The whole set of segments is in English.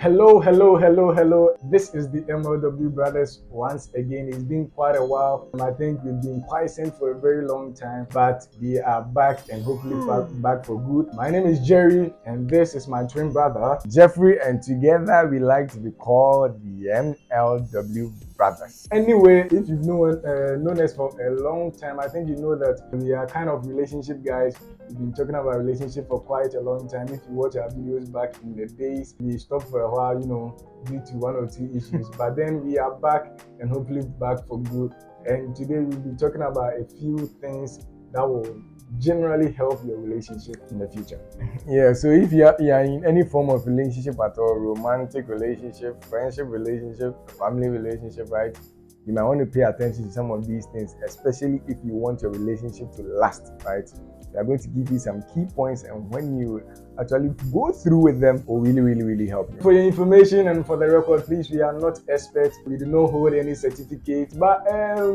Hello. This is the MLW Brothers once again. It's been quite a while. I think we've been quiescent for a very long time, but we are back and hopefully back for good. My name is Jerry, and this is my twin brother, Jeffrey, and together we like to be called the MLW Brothers. Anyway, if you've known us for a long time, I think you know that we are kind of relationship guys. We've been talking about relationship for quite a long time. If you watch our videos back in the days, we stopped for a while, due to one or two issues. But then we are back and hopefully back for good. And today we'll be talking about a few things that will generally help your relationship in the future. Yeah, so if you are in any form of relationship at all, romantic relationship, friendship relationship, family relationship, right? You might want to pay attention to some of these things, especially if you want your relationship to last, right? We are going to give you some key points, and when you actually go through with them, will really help you. For your information and for the record, please, we are not experts. We do not hold any certificates, but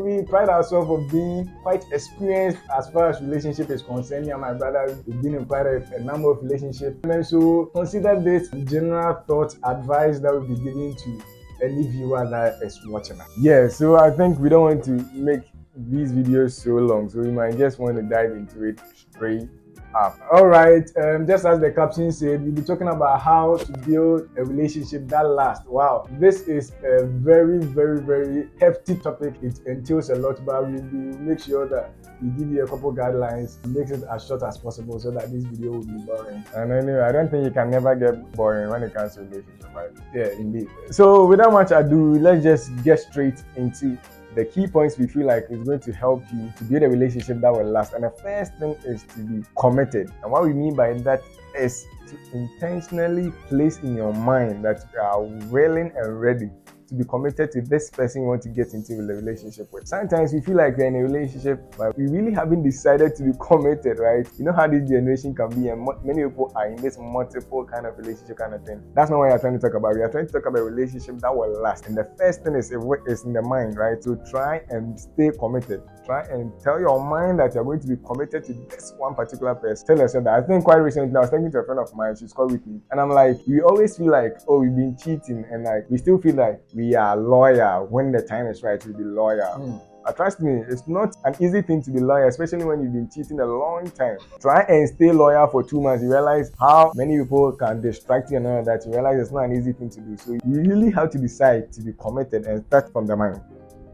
we pride ourselves on being quite experienced as far as relationship is concerned. Me and my brother, we've been in quite a number of relationships, and so consider this general thought, advice that we'll be giving to any viewer that is watching us. Yeah, so I think we don't want to make these videos so long, so we might just want to dive into it straight up. All right, just as the caption said, we'll be talking about how to build a relationship that lasts. Wow, this is a very hefty topic. It entails a lot, but we will make sure that we give you a couple guidelines, makes it as short as possible so that this video will be boring. And anyway, I don't think you can never get boring when it comes to relationship, right? Yeah, indeed. So without much ado, let's just get straight into the key points we feel like is going to help you to build a relationship that will last. And the first thing is to be committed. And what we mean by that is to intentionally place in your mind that you are willing and ready to be committed to this person you want to get into a relationship with. Sometimes we feel like we're in a relationship, but we really haven't decided to be committed, right? You know how this generation can be, and many people are in this multiple kind of relationship kind of thing. That's not what we're trying to talk about. We are trying to talk about a relationship that will last. And the first thing is in the mind, right? So try and stay committed. Try and tell your mind that you're going to be committed to this one particular person. Tell yourself that. I think quite recently I was talking to a friend of mine, she's called Whitney, and I'm like, we always feel like, oh, we've been cheating, and like we still feel like we are loyal. When the time is right, we'll be loyal. But trust me, it's not an easy thing to be loyal, especially when you've been cheating a long time. Try and stay loyal for 2 months. You realize how many people can distract you and all that. You realize it's not an easy thing to do. So you really have to decide to be committed and start from the mind.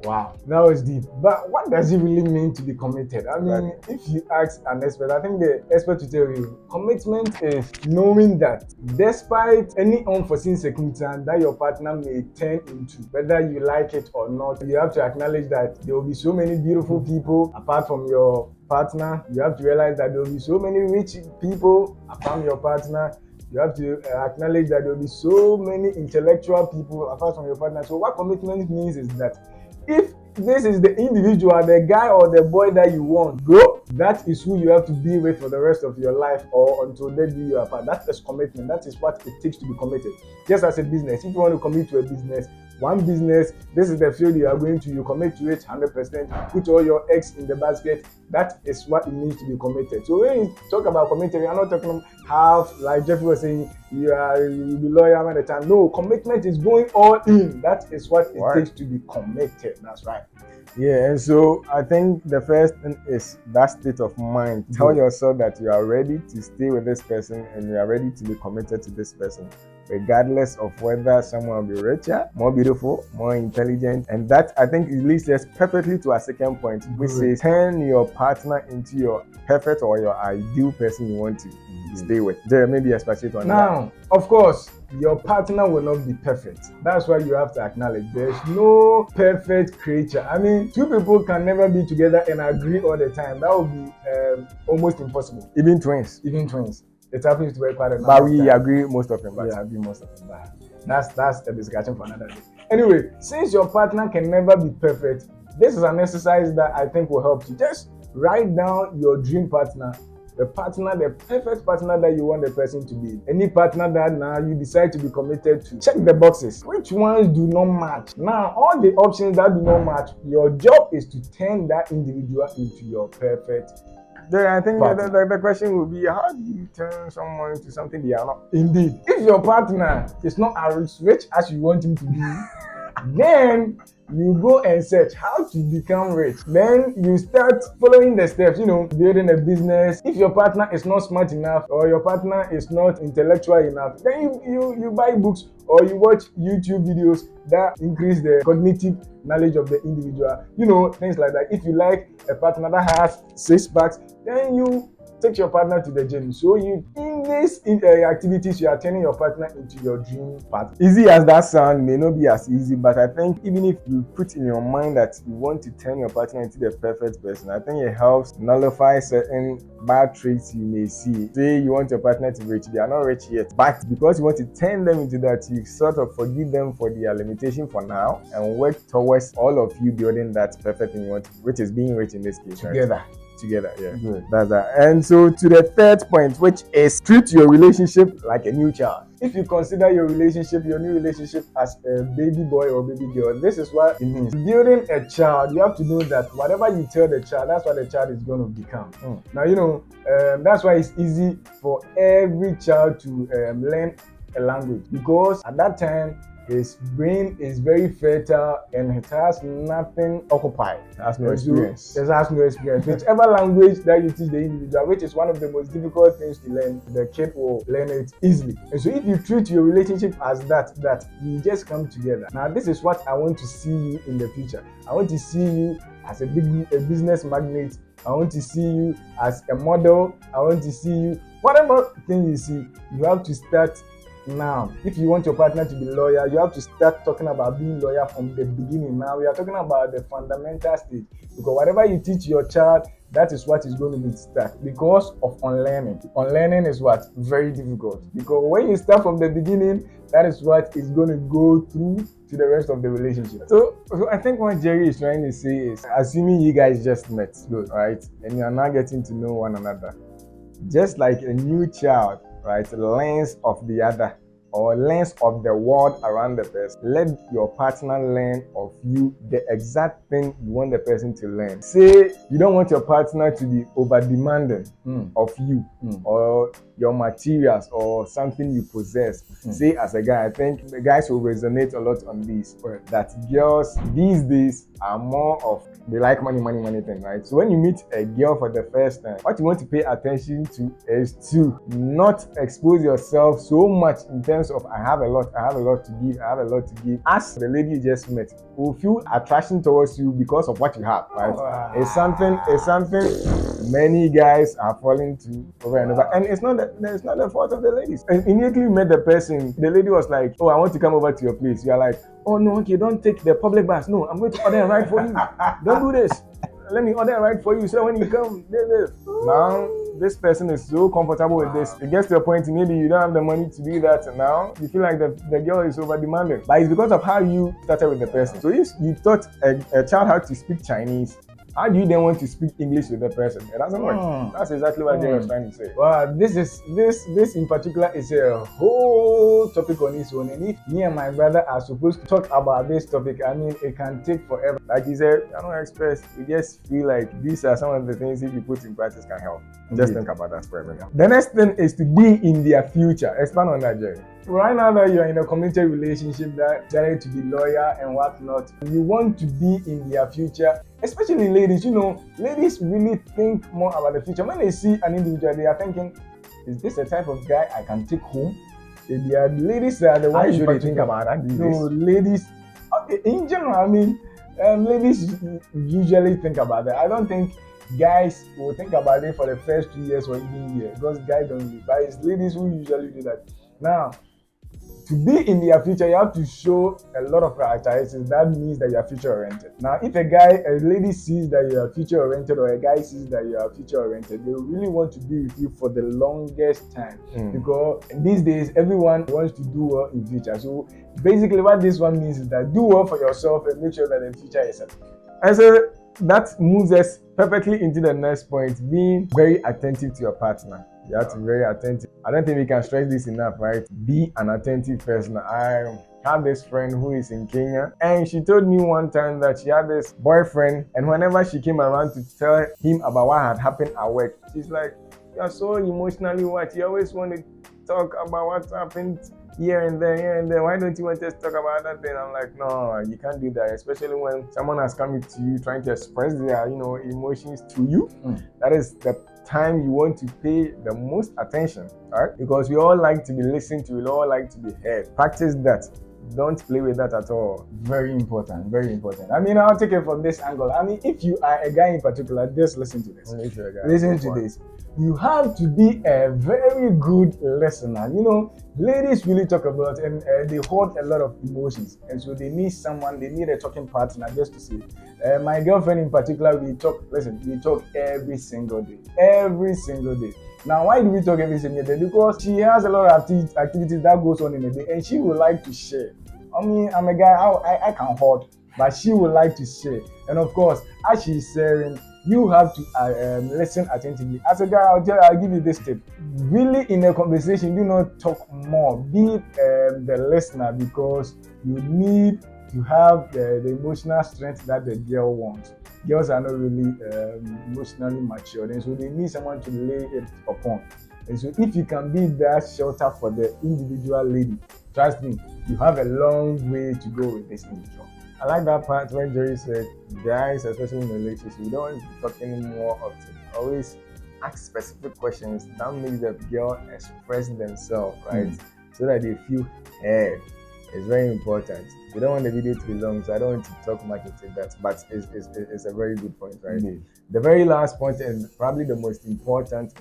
Wow, that was deep. But what does it really mean to be committed? I mean, if you ask an expert, I think the expert will tell you, commitment is knowing that despite any unforeseen circumstance that your partner may turn into, whether you like it or not, you have to acknowledge that there will be so many beautiful people apart from your partner. You have to realize that there will be so many rich people apart from your partner. You have to acknowledge that there will be so many intellectual people apart from your partner. So what commitment means is that if this is the individual, the guy or the boy that you want, bro, that is who you have to be with for the rest of your life or until they do you apart. That is commitment. That is what it takes to be committed. Just as a business, if you want to commit to a business, one business, this is the field you are going to, you commit to it 100%, put all your eggs in the basket. That is what it means to be committed. So when you talk about committed, we are not talking half, like Jeffrey was saying, you'll be loyal at the time. No, commitment is going all in. That is what it takes to be committed. That's right. Yeah, and so I think the first thing is that state of mind. Tell yourself that you are ready to stay with this person and you are ready to be committed to this person, regardless of whether someone will be richer, more beautiful, more intelligent. And that, I think, it leads us perfectly to our second point, which is turn your partner into your perfect or your ideal person you want to stay with. There may be a specific one. Now, of course, your partner will not be perfect. That's why you have to acknowledge there's no perfect creature. I mean, two people can never be together and agree all the time. That would be almost impossible. Even twins. It happens to be quite a number. But we agree most of them. We agree most of them. But that's a discussion for another day. Anyway, since your partner can never be perfect, this is an exercise that I think will help you. Just write down your dream partner. The perfect partner that you want the person to be. Any partner that now you decide to be committed to, check the boxes. Which ones do not match? Now, all the options that do not match, your job is to turn that individual into your perfect Then I think partner. the question would be, how do you turn someone into something they are not? Indeed. If your partner is not as rich as you want him to be, then you go and search how to become rich. Then you start following the steps, building a business. If your partner is not smart enough or your partner is not intellectual enough, then you buy books or you watch YouTube videos that increase the cognitive knowledge of the individual. Things like that. If you like a partner that has 6 packs, then you take your partner to the gym. So in these activities, you are turning your partner into your dream partner. Easy as that sound may not be as easy, but I think even if you put in your mind that you want to turn your partner into the perfect person, I think it helps nullify certain bad traits you may see. Say you want your partner to be rich, they are not rich yet, but because you want to turn them into that, you sort of forgive them for their limitation for now and work towards all of you building that perfect thing you want, which is being rich in this case. Together. Together, yeah. Good. That's that. And so to the third point, which is treat your relationship like a new child. If you consider your new relationship as a baby boy or baby girl, this is what it means. Building a child, you have to know that whatever you tell the child, that's what the child is going to become. Now, that's why it's easy for every child to learn a language, because at that time, his brain is very fertile and it has nothing occupied. It has no experience. It has no experience. Whichever language that you teach the individual, which is one of the most difficult things to learn, the kid will learn it easily. And so if you treat your relationship as that you just come together. Now, this is what I want to see you in the future. I want to see you as a business magnate. I want to see you as a model. I want to see you, whatever thing you see, you have to start now. If you want your partner to be loyal, you have to start talking about being loyal from the beginning. Now we are talking about the fundamental stage, because whatever you teach your child, that is what is going to be stuck because of unlearning. Unlearning is what? Very difficult, because when you start from the beginning, that is what is going to go through to the rest of the relationship. So I think what Jerry is trying to say is, assuming you guys just met, right, and you are now getting to know one another, just like a new child, right, learns of the other or learns of the world around the person. Let your partner learn of you the exact thing you want the person to learn. Say you don't want your partner to be over demanding of you or your materials or something you possess. Say as a guy, I think the guys will resonate a lot on this, that girls these days are more of, they like money thing, right? So when you meet a girl for the first time, what you want to pay attention to is to not expose yourself so much in terms of I have a lot to give. As the lady you just met will feel attraction towards you because of what you have, right? Wow. It's something many guys are falling to over and over, and it's not the fault of the ladies. And immediately you met the person, the lady was like, "Oh, I want to come over to your place." You are like, "Oh no, okay, don't take the public bus. No, I'm going to order a ride for you. Don't do this. Let me order a ride for you. So when you come, now this person is so comfortable with this. It gets to a point maybe you don't have the money to do that. Now you feel like the girl is over demanding, but it's because of how you started with the person. So if you taught a child how to speak Chinese, how do you then want to speak English with the person? It doesn't work. That's exactly what Jay was trying to say. Wow, this in particular is a whole topic on its own. And if me and my brother are supposed to talk about this topic, I mean, it can take forever. Like he said, I don't express. We just feel like these are some of the things if you put in practice can help. Just think about that for a minute. The next thing is to be in their future. Expand on that, Jerry. Right now that you're in a committed relationship that you need to be loyal and whatnot, you want to be in their future. Especially ladies, ladies really think more about the future. When they see an individual, they are thinking, is this a type of guy I can take home? Ladies are the ones who think about that. No, ladies, in general, I mean, ladies usually think about that. I don't think guys will think about it for the first 2 years or even year, because guys don't. But it's ladies who usually do that. Now, to be in their future, you have to show a lot of characteristics. That means that you are future oriented. Now, if a lady sees that you are future oriented or a guy sees that you are future oriented, they really want to be with you for the longest time. Because these days, everyone wants to do well in future. So basically what this one means is that do well for yourself and make sure that the future is set. And so that moves us perfectly into the next point, being very attentive to your partner. You have to be very attentive. I don't think we can stress this enough, right? Be an attentive person. have this friend who is in Kenya, and she told me one time that she had this boyfriend, and whenever she came around to tell him about what had happened at work, she's like, "You're so emotionally what? You always want to talk about what happened here and there, here and there. Why don't you want us to talk about that thing?" I'm like, "No, you can't do that, especially when someone has come to you trying to express their, emotions to you. That is the time you want to pay the most attention, right? Because we all like to be listened to, we all like to be heard. Practice that. Don't play with that at all." Very important, very important. I mean, I'll take it from this angle. I mean, if you are a guy in particular, just listen to this. Listen to this. You have to be a very good listener. Ladies really talk about and they hold a lot of emotions, and so they need a talking partner just to say. My girlfriend in particular, we talk every single day. Every single day. Now, why do we talk every single day? Because she has a lot of activities that goes on in a day, and she would like to share. I mean, I'm a guy, I can hold, but she would like to share. And of course, as she's sharing, you have to listen attentively. As a guy, I'll give you this tip. Really, in a conversation, do not talk more. Be the listener, because you need to have the emotional strength that the girl wants. Girls are not really emotionally mature, and so they need someone to lay it upon. And so if you can be that shelter for the individual lady, trust me, you have a long way to go with this individual. I like that part when Jerry said, guys, especially in a relationship, you don't want to be talking more often. Always ask specific questions that make the girl express themselves, right? So that they feel heard. It's very important. We don't want the video to be long, so I don't want to talk much into that, but it's a very good point, right? The very last point, and probably the most important,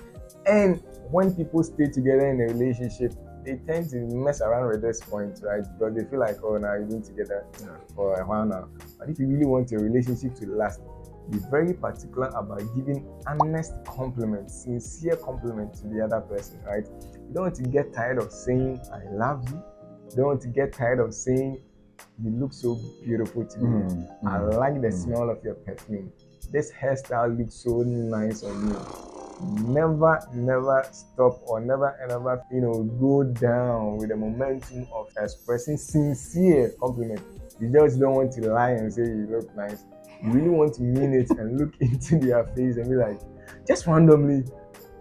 and when people stay together in a relationship, they tend to mess around with this point, right? Because they feel like, oh, now you've been together for a while now. But if you really want your relationship to last, be very particular about giving honest compliments, sincere compliments to the other person, right? You don't want to get tired of saying, "I love you." You don't want to get tired of saying, "You look so beautiful today. I like the smell of your perfume. This hairstyle looks so nice on you." Never stop, or never go down with the momentum of expressing sincere compliment. You just don't want to lie and say you look nice. You really want to mean it and look into their face and be like, just randomly,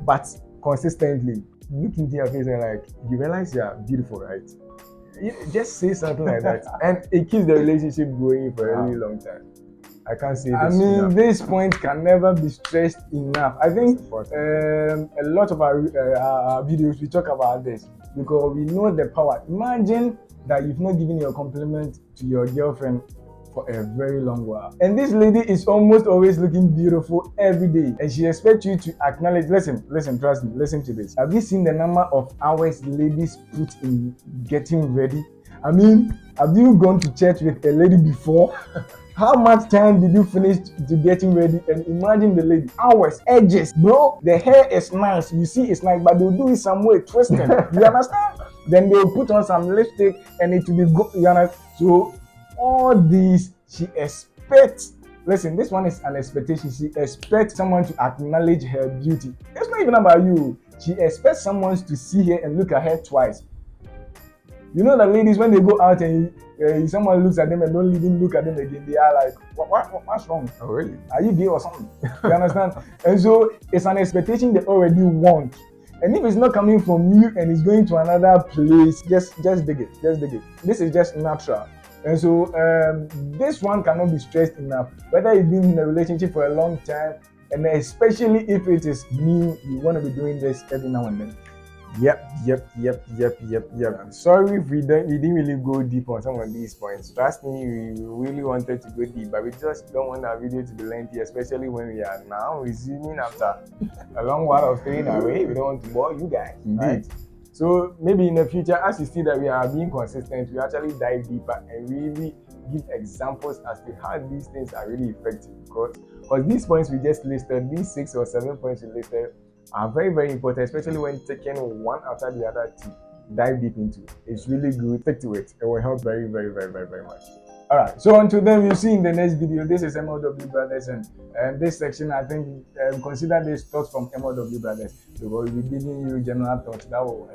but consistently, look into their face and like, "You realize you are beautiful, right?" Just say something like that, and it keeps the relationship going for a really long time. I can't say this enough. This point can never be stressed enough. I think a lot of our videos, we talk about this because we know the power. Imagine that you've not given your compliment to your girlfriend for a very long while, and this lady is almost always looking beautiful every day, and she expects you to acknowledge. Listen, trust me, listen to this. Have you seen the number of hours ladies put in getting ready? I mean, have you gone to church with a lady before? How much time did you finish to getting ready? And imagine the lady, hours, edges, bro. The hair is nice, you see it's nice, but they'll do it some way twisting. You understand? Then they'll put on some lipstick and it will be good. You understand? So all these, she expects. Listen, this one is an expectation. She expects someone to acknowledge her beauty. It's not even about you. She expects someone to see her and look at her twice. You know that ladies, when they go out and someone looks at them and don't even look at them again, they are like, what's wrong? Oh, really? Are you gay or something? You understand? And so it's an expectation they already want. And if it's not coming from you and it's going to another place, just dig it. This is just natural. And so this one cannot be stressed enough. Whether you've been in a relationship for a long time, and especially if it is new, you want to be doing this every now and then. Yep. Sorry if we didn't really go deep on some of these points. Trust me, we really wanted to go deep, but we just don't want our video to be lengthy, especially when we are now resuming after a long while of staying away. We don't want to bore you guys, right? So maybe in the future, as you see that we are being consistent, we actually dive deeper and really give examples as to how these things are really effective. Because these points we just listed, these 6 or 7 points we listed, are very, very important, especially when taken one after the other to dive deep into. It's really good. Stick to it. It will help very, very, very, very, very much. All right. So until then, we'll see in the next video. This is MLW Brothers, and this section, I think, consider this thoughts from MLW Brothers, because we'll be giving you general thoughts that will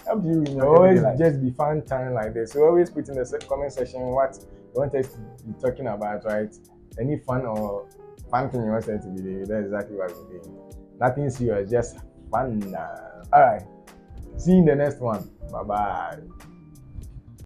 up to you in your Always everyday life. just be fun time like this. So always put in the comment section what you want us to be talking about, right? Any fun or fun thing you want us to be doing. That's exactly what we're doing. Nothing serious, just fun. All right. See you in the next one. Bye bye.